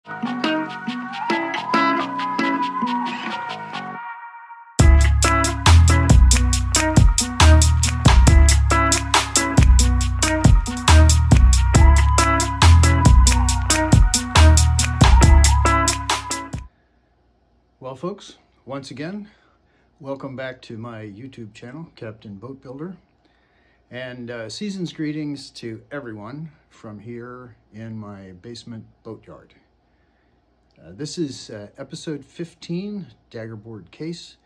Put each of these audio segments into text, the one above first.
Well, folks, once again, welcome back to my YouTube channel, Captain Boat Builder, and season's greetings to everyone from here in my basement boatyard. This is episode 15, Daggerboard case,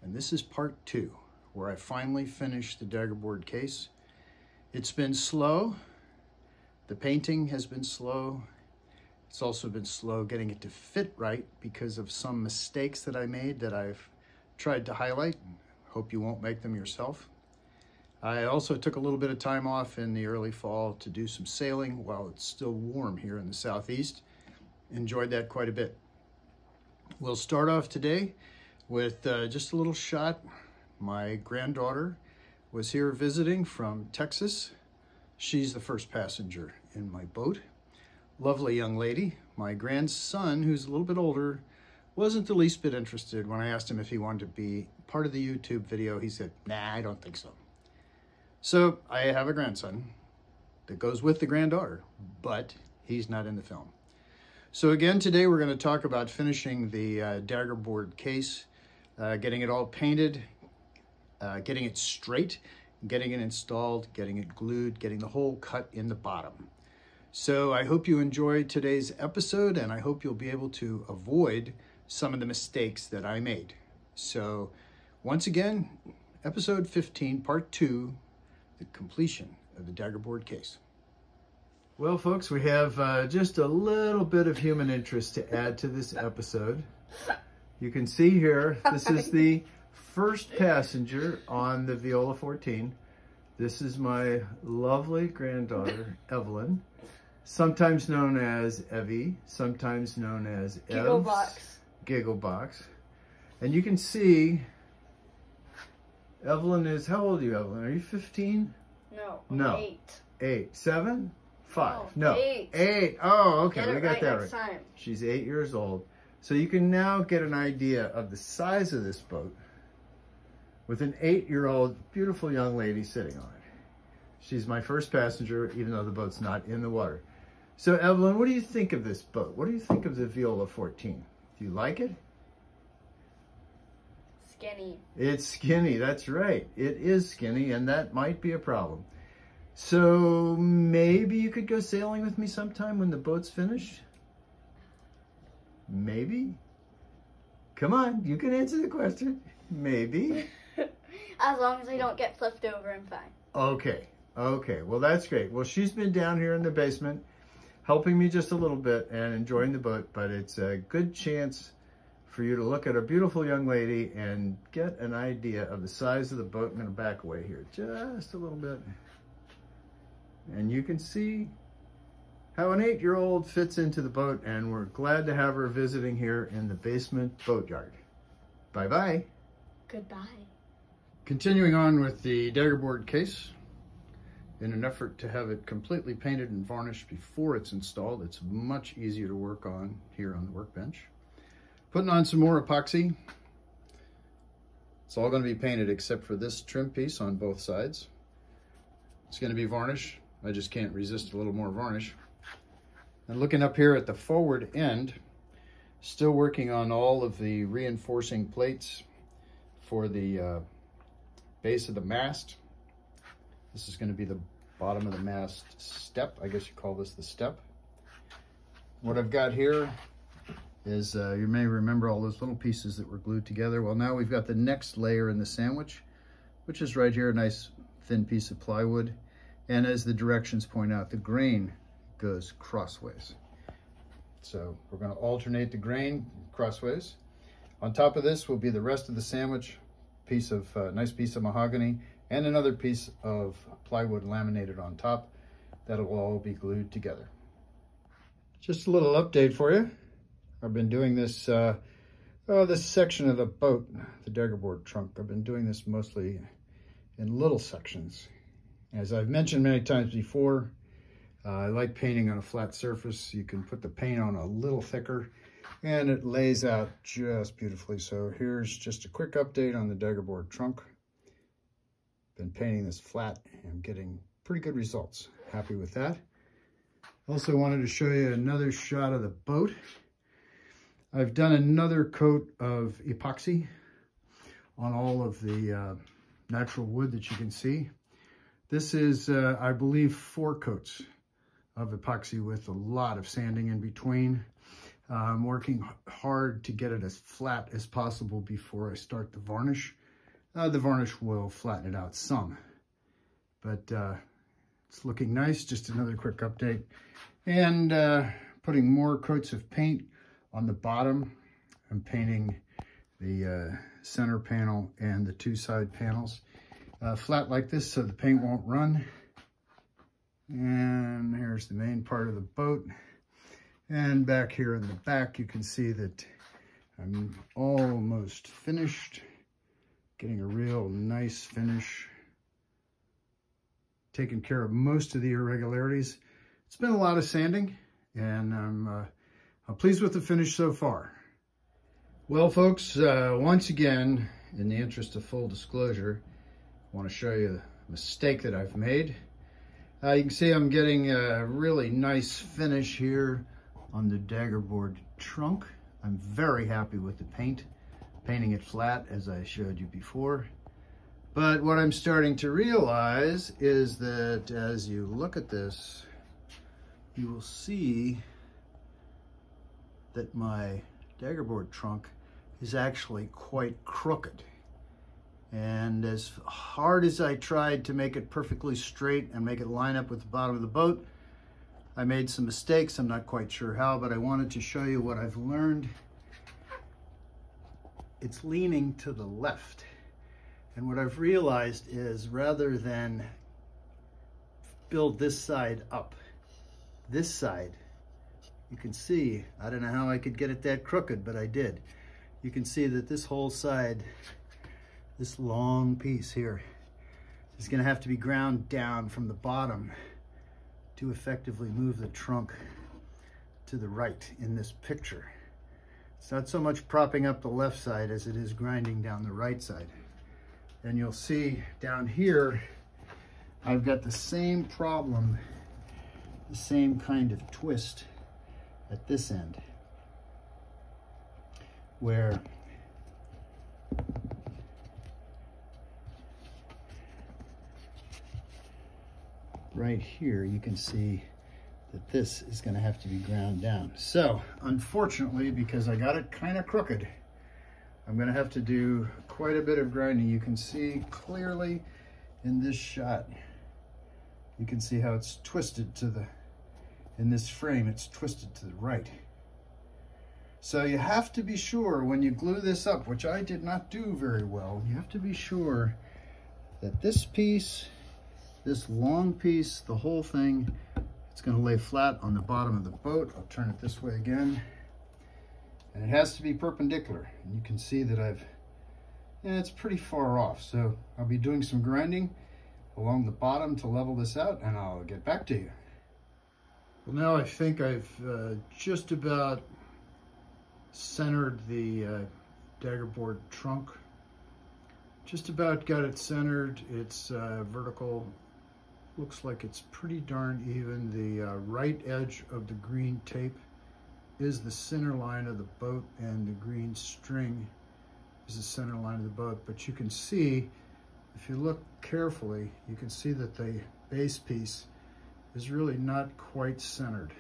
and this is part 2, where I finally finished the Daggerboard case. It's been slow. The painting has been slow. It's also been slow getting it to fit right because of some mistakes that I made that I've tried to highlight. Hope you won't make them yourself. I also took a little bit of time off in the early fall to do some sailing while it's still warm here in the southeast. Enjoyed that quite a bit. We'll start off today with just a little shot. My granddaughter was here visiting from Texas. She's the first passenger in my boat. Lovely young lady. My grandson, who's a little bit older, wasn't the least bit interested. When I asked him if he wanted to be part of the YouTube video, he said, nah, I don't think so. So I have a grandson that goes with the granddaughter, but he's not in the film. So again, today we're going to talk about finishing the Daggerboard case, getting it all painted, getting it straight, getting it installed, getting it glued, getting the hole cut in the bottom. So I hope you enjoyed today's episode, and I hope you'll be able to avoid some of the mistakes that I made. So once again, episode 15, part 2, the completion of the Daggerboard case. Well, folks, we have just a little bit of human interest to add to this episode. You can see here, this is the first passenger on the Viola 14. This is my lovely granddaughter, Evelyn. Sometimes known as Evie, sometimes known as Gigglebox. And you can see Evelyn is, how old are you, Evelyn? Are you 15? No. 8. 7? 5. No. 8. Oh, okay, we got that right. Time. She's 8 years old. So you can now get an idea of the size of this boat with an 8-year-old beautiful young lady sitting on it. She's my first passenger, even though the boat's not in the water. So Evelyn, what do you think of this boat? What do you think of the Viola 14? Do you like it? Skinny. It's skinny, that's right. It is skinny, and that might be a problem. So maybe you could go sailing with me sometime when the boat's finished? Maybe? Come on, you can answer the question. Maybe. As long as I don't get flipped over, I'm fine. Okay, well that's great. Well, she's been down here in the basement helping me just a little bit and enjoying the boat, but it's a good chance for you to look at a beautiful young lady and get an idea of the size of the boat. I'm going to back away here just a little bit. And you can see how an 8-year-old fits into the boat, and we're glad to have her visiting here in the basement boatyard. Bye-bye. Goodbye. Continuing on with the Daggerboard case, in an effort to have it completely painted and varnished before it's installed. It's much easier to work on here on the workbench. Putting on some more epoxy. It's all going to be painted except for this trim piece on both sides. It's going to be varnish. I just can't resist a little more varnish. And looking up here at the forward end, still working on all of the reinforcing plates for the base of the mast. This is going to be the bottom of the mast step. I guess you call this the step. What I've got here is, you may remember all those little pieces that were glued together. Well, now we've got the next layer in the sandwich, which is right here, a nice thin piece of plywood. And as the directions point out, the grain goes crossways. So we're going to alternate the grain crossways. On top of this will be the rest of the sandwich, nice piece of mahogany, and another piece of plywood laminated on top. That'll all be glued together. Just a little update for you. I've been doing this, this section of the boat, the Daggerboard trunk. I've been doing this mostly in little sections. As I've mentioned many times before, I like painting on a flat surface. You can put the paint on a little thicker and it lays out just beautifully. So here's just a quick update on the Daggerboard trunk. Been painting this flat and getting pretty good results. Happy with that. Also wanted to show you another shot of the boat. I've done another coat of epoxy on all of the natural wood that you can see. This is, I believe, 4 coats of epoxy with a lot of sanding in between. I'm working hard to get it as flat as possible before I start the varnish. The varnish will flatten it out some, but it's looking nice. Just another quick update. And putting more coats of paint on the bottom. I'm painting the center panel and the 2 side panels flat like this so the paint won't run. And here's the main part of the boat. And back here in the back, you can see that I'm almost finished. Getting a real nice finish. Taking care of most of the irregularities. It's been a lot of sanding, and I'm pleased with the finish so far. Well, folks, once again, in the interest of full disclosure, I want to show you a mistake that I've made. You can see I'm getting a really nice finish here on the Daggerboard trunk. I'm very happy with the paint, painting it flat as I showed you before. But what I'm starting to realize is that as you look at this, you will see that my Daggerboard trunk is actually quite crooked. And as hard as I tried to make it perfectly straight and make it line up with the bottom of the boat, I made some mistakes. I'm not quite sure how, but I wanted to show you what I've learned. It's leaning to the left. And what I've realized is rather than build this side up, this side, you can see, I don't know how I could get it that crooked, but I did. You can see that this whole side, this long piece here, is going to have to be ground down from the bottom to effectively move the trunk to the right in this picture. It's not so much propping up the left side as it is grinding down the right side. And you'll see down here, I've got the same problem, the same kind of twist at this end, where right here you can see that this is going to have to be ground down. So unfortunately, because I got it kind of crooked, I'm going to have to do quite a bit of grinding. You can see clearly in this shot, you can see how it's twisted to the, in this frame, it's twisted to the right. So you have to be sure when you glue this up, which I did not do very well, you have to be sure that this piece, this long piece, the whole thing, it's going to lay flat on the bottom of the boat. I'll turn it this way again. And it has to be perpendicular. And you can see that it's pretty far off. So I'll be doing some grinding along the bottom to level this out, and I'll get back to you. Well, now I think I've just about centered the Daggerboard trunk. Just about got it centered. It's vertical. Looks like it's pretty darn even. The right edge of the green tape is the center line of the boat, and the green string is the center line of the boat. But you can see, if you look carefully, you can see that the base piece is really not quite centered.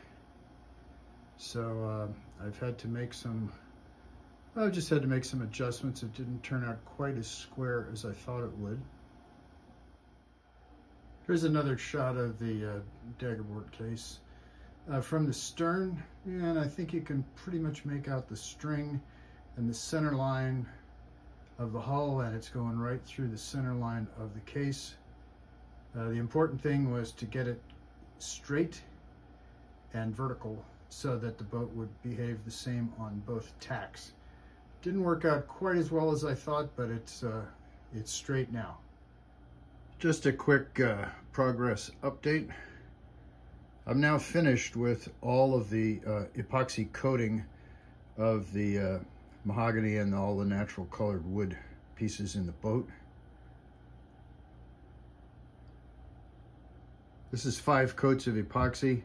So I've had to make some, I've just had to make some adjustments. It didn't turn out quite as square as I thought it would. Here's another shot of the Daggerboard case. From the stern, and I think you can pretty much make out the string and the center line of the hull, and it's going right through the center line of the case. The important thing was to get it straight and vertical so that the boat would behave the same on both tacks. Didn't work out quite as well as I thought, but it's straight now. Just a quick progress update. I'm now finished with all of the epoxy coating of the mahogany and all the natural colored wood pieces in the boat. This is 5 coats of epoxy.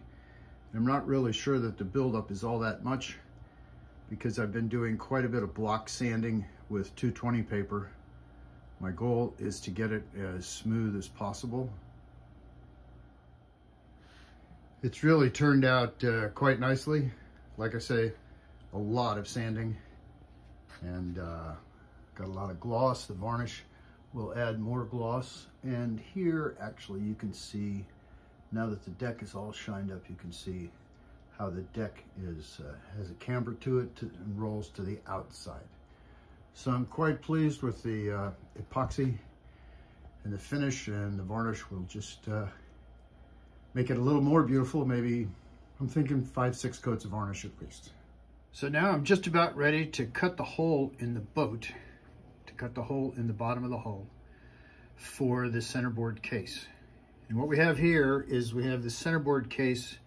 I'm not really sure that the buildup is all that much because I've been doing quite a bit of block sanding with 220 paper. My goal is to get it as smooth as possible. It's really turned out quite nicely. Like I say, a lot of sanding and got a lot of gloss. The varnish will add more gloss. And here actually you can see, now that the deck is all shined up, you can see how the deck is has a camber to it and rolls to the outside. So I'm quite pleased with the epoxy and the finish, and the varnish will just make it a little more beautiful. Maybe, I'm thinking 5-6 coats of varnish at least. So now I'm just about ready to cut the hole in the boat, to cut the hole in the bottom of the hull for the centerboard case. And what we have here is we have the centerboard case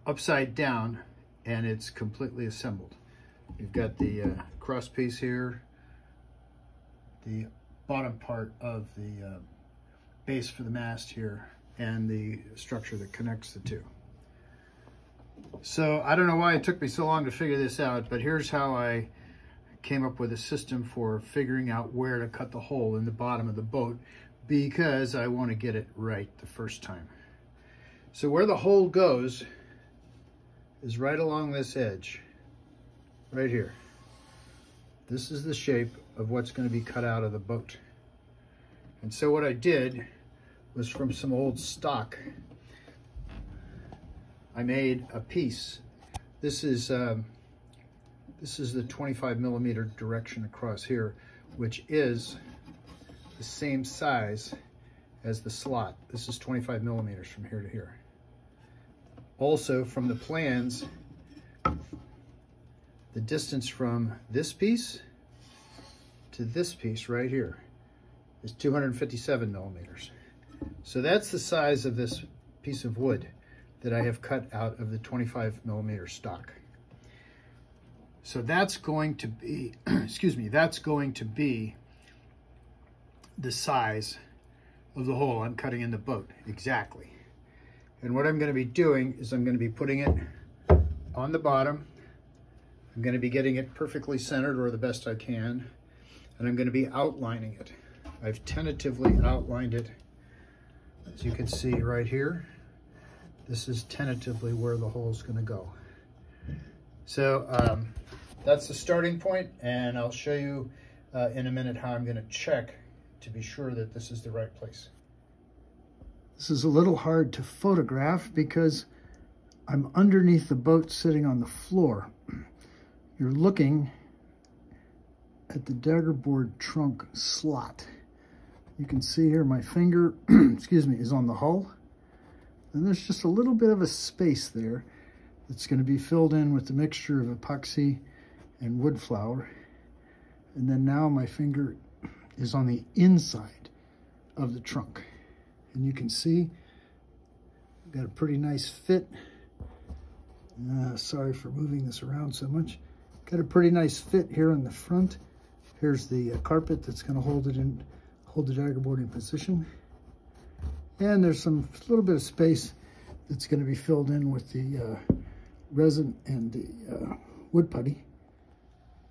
upside down and it's completely assembled. We've got the cross piece here, the bottom part of the base for the mast here, and the structure that connects the two. So I don't know why it took me so long to figure this out, but here's how I came up with a system for figuring out where to cut the hole in the bottom of the boat, because I want to get it right the first time. So where the hole goes is right along this edge, right here. This is the shape of what's going to be cut out of the boat. And so what I did was, from some old stock, I made a piece. This is the 25 millimeter direction across here, which is the same size as the slot. This is 25 millimeters from here to here. Also, from the plans, the distance from this piece to this piece right here is 257 millimeters. So that's the size of this piece of wood that I have cut out of the 25 millimeter stock. So that's going to be, excuse me, that's going to be the size of the hole I'm cutting in the boat, exactly. And what I'm going to be doing is I'm going to be putting it on the bottom. I'm going to be getting it perfectly centered, or the best I can, and I'm going to be outlining it. I've tentatively outlined it, as you can see right here. This is tentatively where the hole is going to go. So that's the starting point, and I'll show you in a minute how I'm going to check to be sure that this is the right place. This is a little hard to photograph because I'm underneath the boat sitting on the floor. You're looking at the Daggerboard trunk slot. You can see here my finger, excuse me, is on the hull. And there's just a little bit of a space there that's going to be filled in with the mixture of epoxy and wood flour. And then now my finger is on the inside of the trunk. And you can see I've got a pretty nice fit. Sorry for moving this around so much. Got a pretty nice fit here in the front. Here's the carpet that's going to hold the Daggerboard in position. And there's some little bit of space that's going to be filled in with the resin and the wood putty.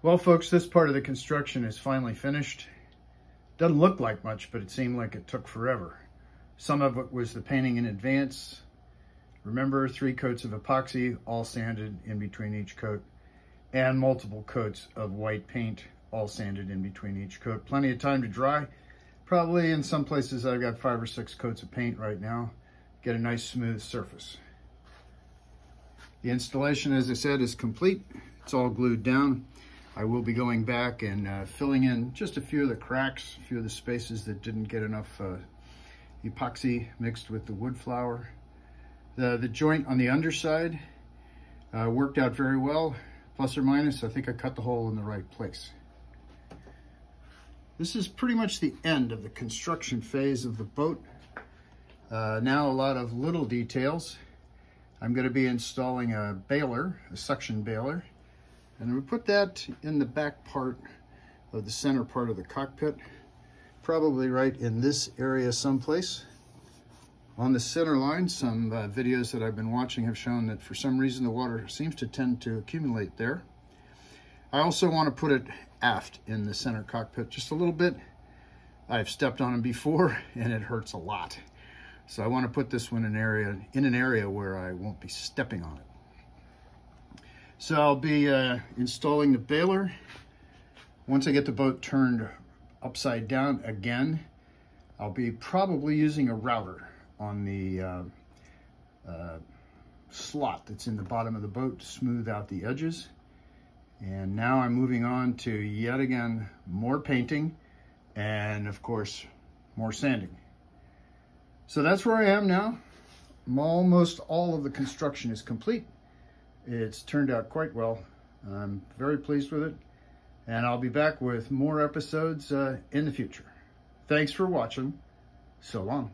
Well, folks, this part of the construction is finally finished. Doesn't look like much, but it seemed like it took forever. Some of it was the painting in advance. Remember, 3 coats of epoxy, all sanded in between each coat, and multiple coats of white paint, all sanded in between each coat. Plenty of time to dry. Probably in some places I've got 5 or 6 coats of paint right now. Get a nice smooth surface. The installation, as I said, is complete. It's all glued down. I will be going back and filling in just a few of the cracks, a few of the spaces that didn't get enough epoxy mixed with the wood flour. The joint on the underside worked out very well, plus or minus. I think I cut the hole in the right place. This is pretty much the end of the construction phase of the boat. Now a lot of little details. I'm going to be installing a baler, a suction baler, and we put that in the back part of the center part of the cockpit, probably right in this area someplace. On the center line, some videos that I've been watching have shown that for some reason the water seems to tend to accumulate there. I also want to put it aft in the center cockpit just a little bit. I've stepped on them before and it hurts a lot. So I want to put this one in an area where I won't be stepping on it. So I'll be installing the baler. Once I get the boat turned upside down again, I'll be probably using a router on the slot that's in the bottom of the boat to smooth out the edges. And now I'm moving on to, yet again, more painting and, of course, more sanding. So that's where I am now. Almost all of the construction is complete. It's turned out quite well. I'm very pleased with it. And I'll be back with more episodes in the future. Thanks for watching. So long.